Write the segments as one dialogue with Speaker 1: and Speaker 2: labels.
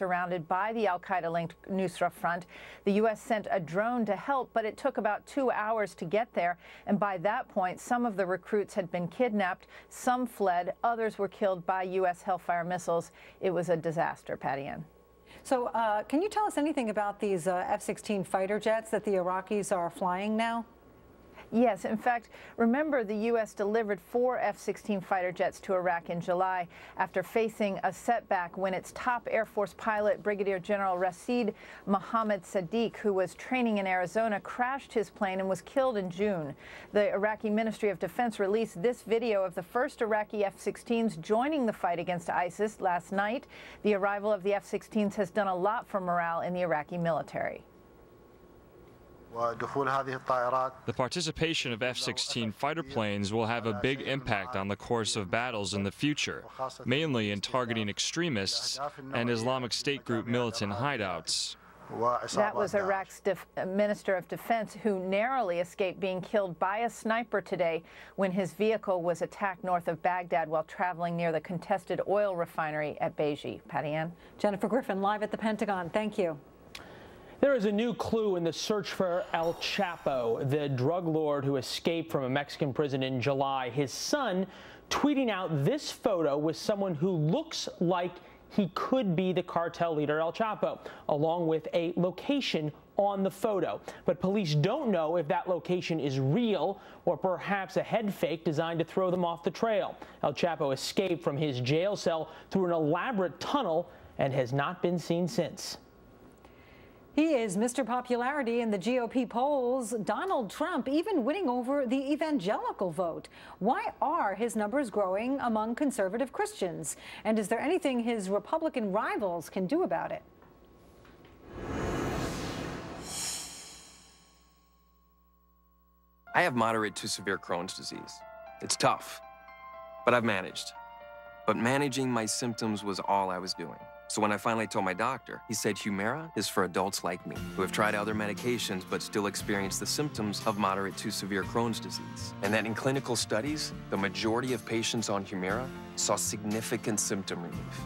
Speaker 1: surrounded by the al-Qaeda-linked Nusra Front. The U.S. sent a drone to help, but it took about 2 hours to get there. And by that point, some of the recruits had been kidnapped, some fled, others were killed by U.S. Hellfire missiles. It was a disaster, Patty Ann.
Speaker 2: So can you tell us anything about these F-16 fighter jets that the Iraqis are flying now?
Speaker 1: Yes, in fact, remember the U.S. delivered 4 F-16 fighter jets to Iraq in July after facing a setback when its top Air Force pilot, Brigadier General Rashid Mohammed Sadiq, who was training in Arizona, crashed his plane and was killed in June. The Iraqi Ministry of Defense released this video of the first Iraqi F-16s joining the fight against ISIS last night. The arrival of the F-16s has done a lot for morale in the Iraqi military.
Speaker 3: The participation of F-16 fighter planes will have a big impact on the course of battles in the future, mainly in targeting extremists and Islamic State group militant hideouts.
Speaker 1: That was Iraq's Minister of Defense, who narrowly escaped being killed by a sniper today when his vehicle was attacked north of Baghdad while traveling near the contested oil refinery at Beji. Patty Ann?
Speaker 2: Jennifer Griffin, live at the Pentagon. Thank you.
Speaker 4: There is a new clue in the search for El Chapo, the drug lord who escaped from a Mexican prison in July. His son tweeting out this photo with someone who looks like he could be the cartel leader El Chapo, along with a location on the photo. But police don't know if that location is real or perhaps a head fake designed to throw them off the trail. El Chapo escaped from his jail cell through an elaborate tunnel and has not been seen since.
Speaker 2: He is Mr. Popularity in the GOP polls. Donald Trump even winning over the evangelical vote. Why are his numbers growing among conservative Christians? And is there anything his Republican rivals can do about it?
Speaker 5: I have moderate to severe Crohn's disease. It's tough, but I've managed. But managing my symptoms was all I was doing. So when I finally told my doctor, he said Humira is for adults like me who have tried other medications but still experience the symptoms of moderate to severe Crohn's disease. And that in clinical studies, the majority of patients on Humira saw significant symptom relief,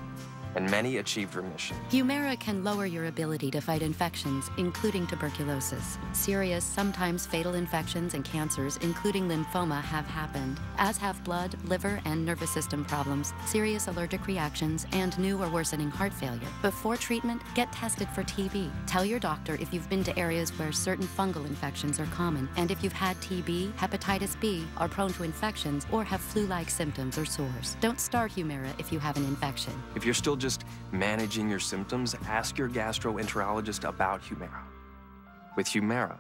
Speaker 5: and many achieved remission.
Speaker 6: Humira can lower your ability to fight infections, including tuberculosis. Serious, sometimes fatal infections and cancers, including lymphoma, have happened, as have blood, liver, and nervous system problems, serious allergic reactions, and new or worsening heart failure. Before treatment, get tested for TB. Tell your doctor if you've been to areas where certain fungal infections are common, and if you've had TB, hepatitis B, are prone to infections, or have flu-like symptoms or sores. Don't start Humira if you have an infection.
Speaker 5: If you're still just managing your symptoms, ask your gastroenterologist about Humira. With Humira,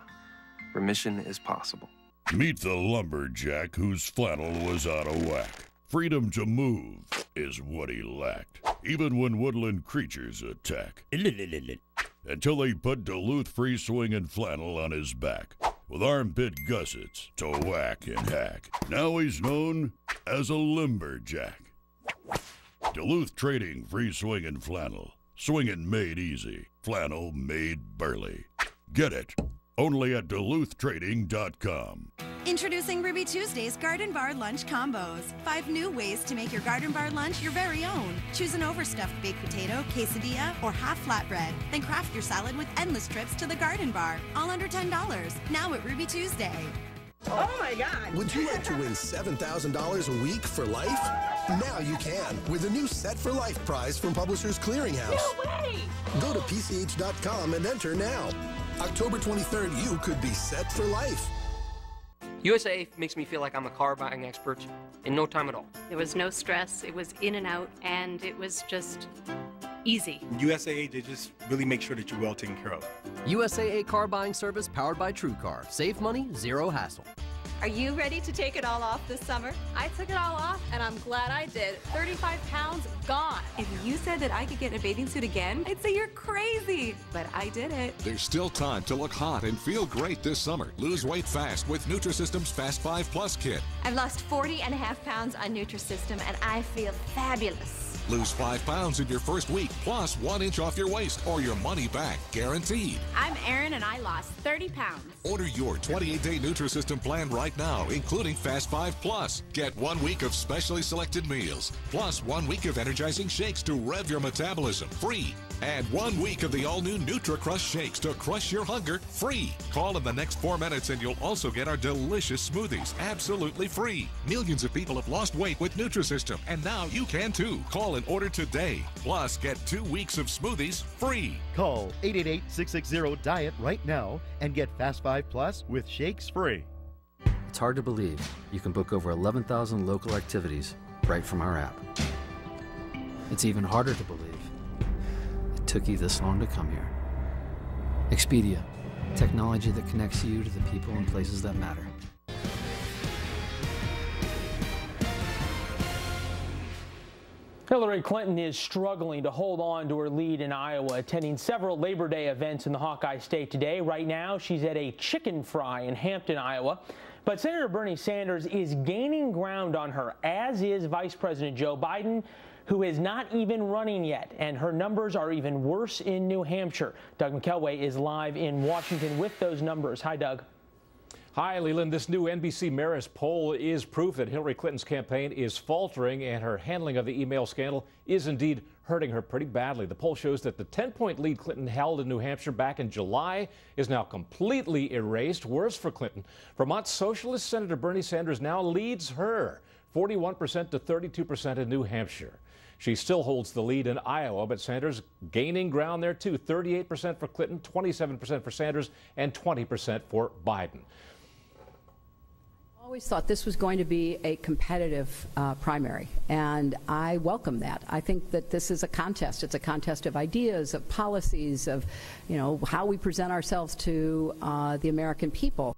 Speaker 5: remission is possible.
Speaker 7: Meet the lumberjack whose flannel was out of whack. Freedom to move is what he lacked, even when woodland creatures attack. Until he put Duluth free swinging flannel on his back, with armpit gussets to whack and hack. Now he's known as a lumberjack. Duluth Trading free swinging flannel. Swinging made easy. Flannel made burly. Get it only at DuluthTrading.com.
Speaker 8: Introducing Ruby Tuesday's Garden Bar Lunch Combos. 5 new ways to make your Garden Bar lunch your very own. Choose an overstuffed baked potato, quesadilla, or half flatbread. Then craft your salad with endless trips to the Garden Bar. All under $10. Now at Ruby Tuesday.
Speaker 9: Oh my God!
Speaker 10: Would you like to win $7,000 a week for life? Now you can with the new Set for Life prize from Publishers Clearinghouse.
Speaker 9: No way!
Speaker 10: Go to PCH.com and enter now. October 23rd, you could be set for life.
Speaker 11: USA makes me feel like I'm a car buying expert in no time at all.
Speaker 12: There was no stress, it was in and out, and it was just easy.
Speaker 13: USAA, they just really make sure that you're well taken care of.
Speaker 14: USAA car buying service powered by TrueCar. Save money, zero hassle.
Speaker 15: Are you ready to take it all off this summer? I took it all off, and I'm glad I did. 35 pounds gone. If you said that I could get in a bathing suit again, I'd say you're crazy. But I did it.
Speaker 16: There's still time to look hot and feel great this summer. Lose weight fast with Nutrisystem's Fast 5 Plus Kit.
Speaker 15: I've lost 40.5 pounds on Nutrisystem, and I feel fabulous.
Speaker 16: Lose 5 pounds in your first week, plus 1 inch off your waist, or your money back, guaranteed.
Speaker 15: I'm Erin, and I lost 30 pounds.
Speaker 16: Order your 28-day Nutrisystem plan right now, including Fast 5 Plus. Get 1 week of specially selected meals, plus 1 week of energizing shakes to rev your metabolism, free. And 1 week of the all-new Nutri-Crush shakes to crush your hunger free. Call in the next 4 minutes and you'll also get our delicious smoothies absolutely free. Millions of people have lost weight with Nutrisystem, and now you can too. Call and order today. Plus, get 2 weeks of smoothies free.
Speaker 17: Call 888-660-DIET right now and get Fast 5 Plus with shakes free.
Speaker 18: It's hard to believe you can book over 11,000 local activities right from our app. It's even harder to believe it took you this long to come here. Expedia, technology that connects you to the people and places that matter.
Speaker 4: Hillary Clinton is struggling to hold on to her lead in Iowa, attending several Labor Day events in the Hawkeye State today. Right now, she's at a chicken fry in Hampton, Iowa. But Senator Bernie Sanders is gaining ground on her, as is Vice President Joe Biden, who is not even running yet, and her numbers are even worse in New Hampshire. Doug McElway is live in Washington with those numbers. Hi, Doug.
Speaker 19: Hi, Leland. This new NBC Marist poll is proof that Hillary Clinton's campaign is faltering, and her handling of the email scandal is indeed hurting her pretty badly. The poll shows that the 10-point lead Clinton held in New Hampshire back in July is now completely erased. Worse for Clinton, Vermont Socialist Senator Bernie Sanders now leads her 41% to 32% in New Hampshire. She still holds the lead in Iowa, but Sanders gaining ground there too. 38% for Clinton, 27% for Sanders, and 20% for Biden.
Speaker 20: I always thought this was going to be a competitive primary, and I welcome that. I think that this is a contest. It's a contest of ideas, of policies, of, you know, how we present ourselves to the American people.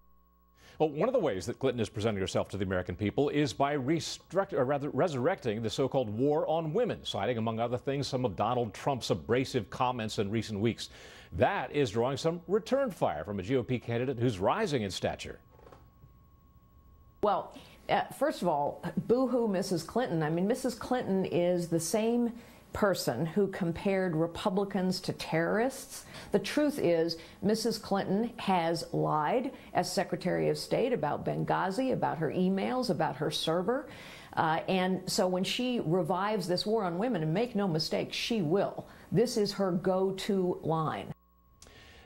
Speaker 19: Well, one of the ways that Clinton is presenting herself to the American people is by resurrecting the so-called war on women, citing, among other things, some of Donald Trump's abrasive comments in recent weeks. That is drawing some return fire from a GOP candidate who's rising in stature.
Speaker 21: Well, first of all, boo-hoo Mrs. Clinton. I mean, Mrs. Clinton is the same person who compared Republicans to terrorists. The truth is, Mrs. Clinton has lied as Secretary of State about Benghazi, about her emails, about her server. And so when she revives this war on women, and make no mistake, she will, this is her go-to line.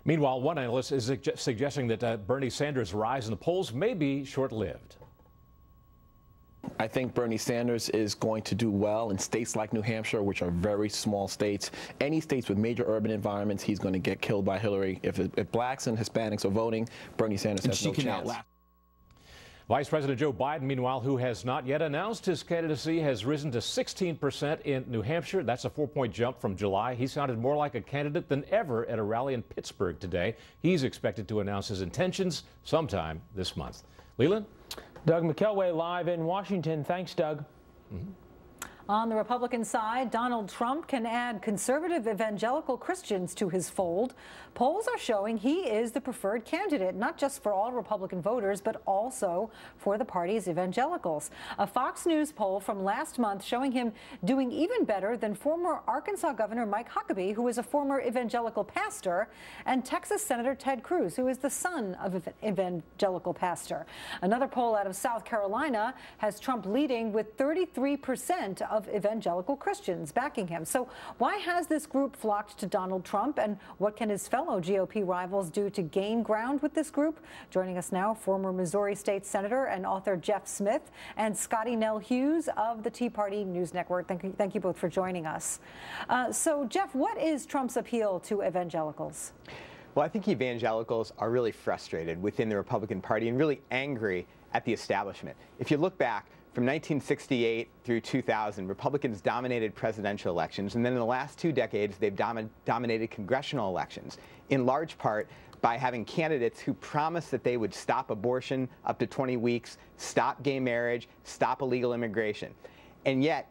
Speaker 19: Meanwhile, one analyst is suggesting that Bernie Sanders' rise in the polls may be short-lived.
Speaker 22: I think Bernie Sanders is going to do well in states like New Hampshire, which are very small states. Any states with major urban environments, he's going to get killed by Hillary. If blacks and Hispanics are voting, Bernie Sanders has no chance.
Speaker 19: Vice President Joe Biden, meanwhile, who has not yet announced his candidacy, has risen to 16% in New Hampshire. That's a 4-point jump from July. He sounded more like a candidate than ever at a rally in Pittsburgh today. He's expected to announce his intentions sometime this month. Leland?
Speaker 4: Doug McElway live in Washington. Thanks, Doug.
Speaker 2: On the Republican side, Donald Trump can add conservative evangelical Christians to his fold. Polls are showing he is the preferred candidate, not just for all Republican voters, but also for the party's evangelicals. A Fox News poll from last month showing him doing even better than former Arkansas Governor Mike Huckabee, who is a former evangelical pastor, and Texas Senator Ted Cruz, who is the son of an evangelical pastor. Another poll out of South Carolina has Trump leading with 33% of evangelical Christians backing him. So why has this group flocked to Donald Trump, and what can his fellow GOP rivals do to gain ground with this group? Joining us now, former Missouri State Senator and author Jeff Smith and Scotty Nell Hughes of the Tea Party News Network. Thank you both for joining us. So Jeff, what is Trump's appeal to evangelicals?
Speaker 23: Well, I think evangelicals are really frustrated within the Republican Party and really angry at the establishment. If you look back, from 1968 through 2000, Republicans dominated presidential elections, and then in the last 2 decades, they've dominated congressional elections, in large part by having candidates who promised that they would stop abortion up to 20 weeks, stop gay marriage, stop illegal immigration. And yet,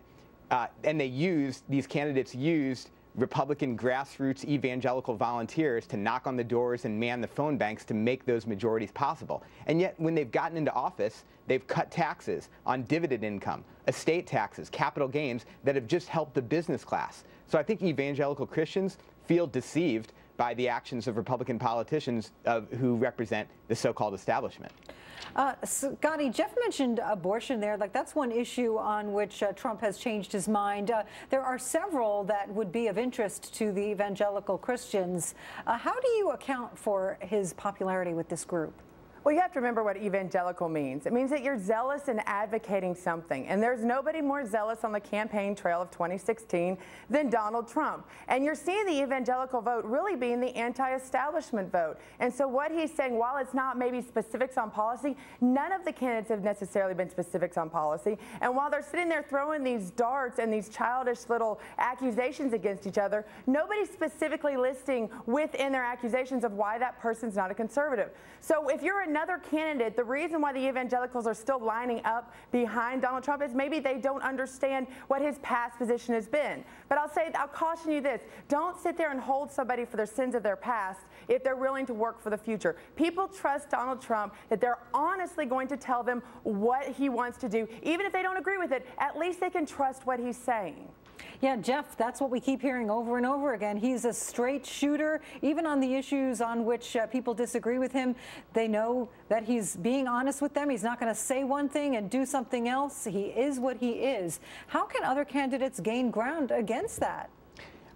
Speaker 23: these candidates used Republican grassroots evangelical volunteers to knock on the doors and man the phone banks to make those majorities possible. And yet, when they've gotten into office, they've cut taxes on dividend income, estate taxes, capital gains that have just helped the business class. So I think evangelical Christians feel deceived by the actions of Republican politicians who represent the so-called establishment.
Speaker 2: Scotty, Jeff mentioned abortion there. Like, that's one issue on which Trump has changed his mind. There are several that would be of interest to the evangelical Christians. How do you account for his popularity with this group?
Speaker 1: Well, you have to remember what evangelical means. It means that you're zealous in advocating something. And there's nobody more zealous on the campaign trail of 2016 than Donald Trump. And you're seeing the evangelical vote really being the anti-establishment vote. And so what he's saying, while it's not maybe specifics on policy, none of the candidates have necessarily been specifics on policy. And while they're sitting there throwing these darts and these childish little accusations against each other, nobody's specifically listing within their accusations of why that person's not a conservative. So if you're another candidate, the reason why the evangelicals are still lining up behind Donald Trump is maybe they don't understand what his past position has been. But I'll caution you this: don't sit there and hold somebody for their sins of their past if they're willing to work for the future. People trust Donald Trump that they're honestly going to tell them what he wants to do. Even if they don't agree with it, at least they can trust what he's saying.
Speaker 2: Yeah, Jeff, that's what we keep hearing over and over again. He's a straight shooter. Even on the issues on which people disagree with him, they know that he's being honest with them. He's not going to say one thing and do something else. He is what he is. How can other candidates gain ground against that?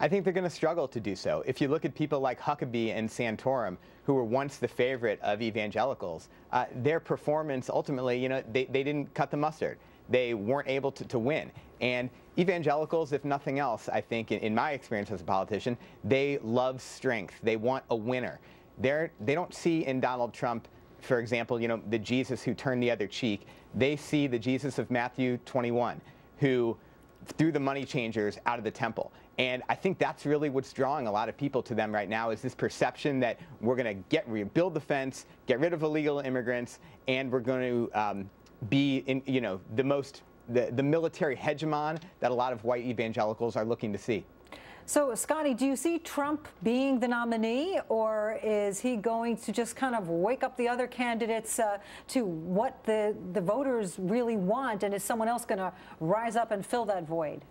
Speaker 23: I think they're going to struggle to do so. If you look at people like Huckabee and Santorum, who were once the favorite of evangelicals, their performance ultimately, they didn't cut the mustard. They weren't able to win. And evangelicals, if nothing else, I think, in my experience as a politician, they love strength. They want a winner. They don't see in Donald Trump, for example, the Jesus who turned the other cheek. They see the Jesus of Matthew 21, who threw the money changers out of the temple. And I think that's really what's drawing a lot of people to them right now, is this perception that we're going to rebuild the fence, get rid of illegal immigrants, and we're going to be in, the military hegemon that a lot of white evangelicals are looking to see.
Speaker 2: So, Scotty, do you see Trump being the nominee, or is he going to just kind of wake up the other candidates to what the voters really want, and is someone else going to rise up and fill that void?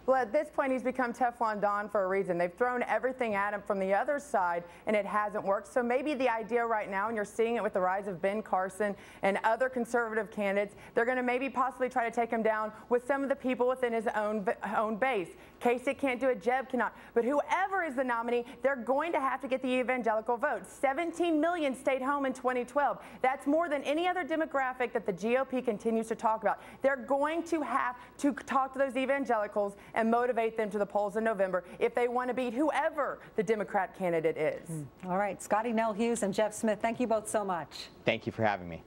Speaker 1: Well, at this point, he's become Teflon Don for a reason. They've thrown everything at him from the other side, and it hasn't worked. So maybe the idea right now, and you're seeing it with the rise of Ben Carson and other conservative candidates, they're going to maybe possibly try to take him down with some of the people within his own base. Kasich can't do it, Jeb cannot. But whoever is the nominee, they're going to have to get the evangelical vote. 17 million stayed home in 2012. That's more than any other demographic that the GOP continues to talk about. They're going to have to talk to those evangelicals and motivate them to the polls in November if they want to beat whoever the Democrat candidate is.
Speaker 2: All right, Scotty Nell Hughes and Jeff Smith, thank you both so much.
Speaker 23: Thank you for having me.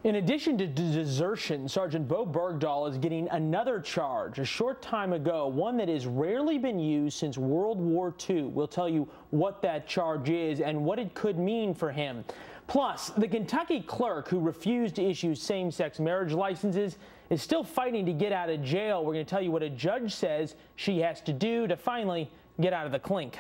Speaker 4: In addition to desertion, Sergeant Bo Bergdahl is getting another charge a short time ago, one that has rarely been used since World War II. We'll tell you what that charge is and what it could mean for him. Plus, the Kentucky clerk who refused to issue same-sex marriage licenses is still fighting to get out of jail. We're going to tell you what a judge says she has to do to finally get out of the clink.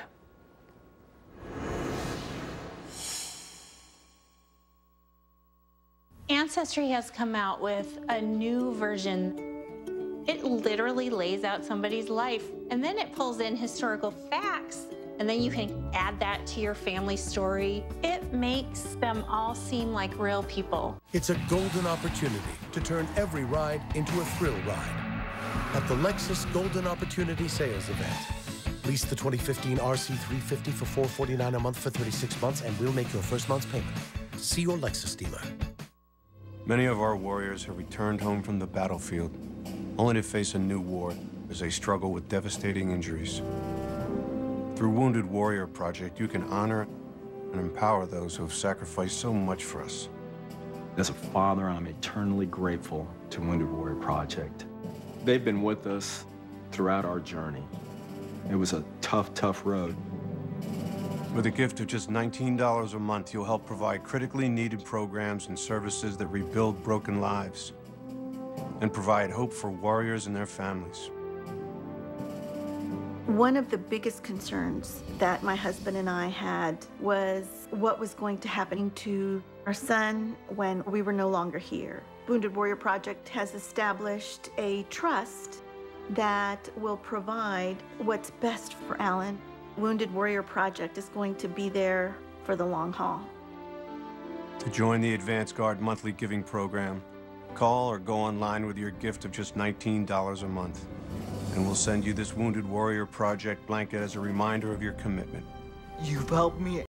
Speaker 3: Ancestry has come out with a new version. It literally lays out somebody's life, and then it pulls in historical facts, and then you can add that to your family story. It makes them all seem like real people.
Speaker 10: It's a golden opportunity to turn every ride into a thrill ride at the Lexus Golden Opportunity Sales Event. Lease the 2015 RC350 for $449 a month for 36 months, and we'll make your first month's payment. See your Lexus dealer.
Speaker 6: Many of our warriors have returned home from the battlefield, only to face a new war as they struggle with devastating injuries. Through Wounded Warrior Project, you can honor and empower those who have sacrificed so much for us.
Speaker 24: As a father, I'm eternally grateful to Wounded Warrior Project. They've been with us throughout our journey. It was a tough road.
Speaker 6: With a gift of just $19 a month, you'll help provide critically needed programs and services that rebuild broken lives and provide hope for warriors and their families.
Speaker 25: One of the biggest concerns that my husband and I had was what was going to happen to our son when we were no longer here. Wounded Warrior Project has established a trust that will provide what's best for Alan. Wounded Warrior Project is going to be there for the long haul.
Speaker 6: To join the Advance Guard monthly giving program, call or go online with your gift of just $19 a month. And we'll send you this Wounded Warrior Project blanket as a reminder of your commitment.
Speaker 5: You've helped me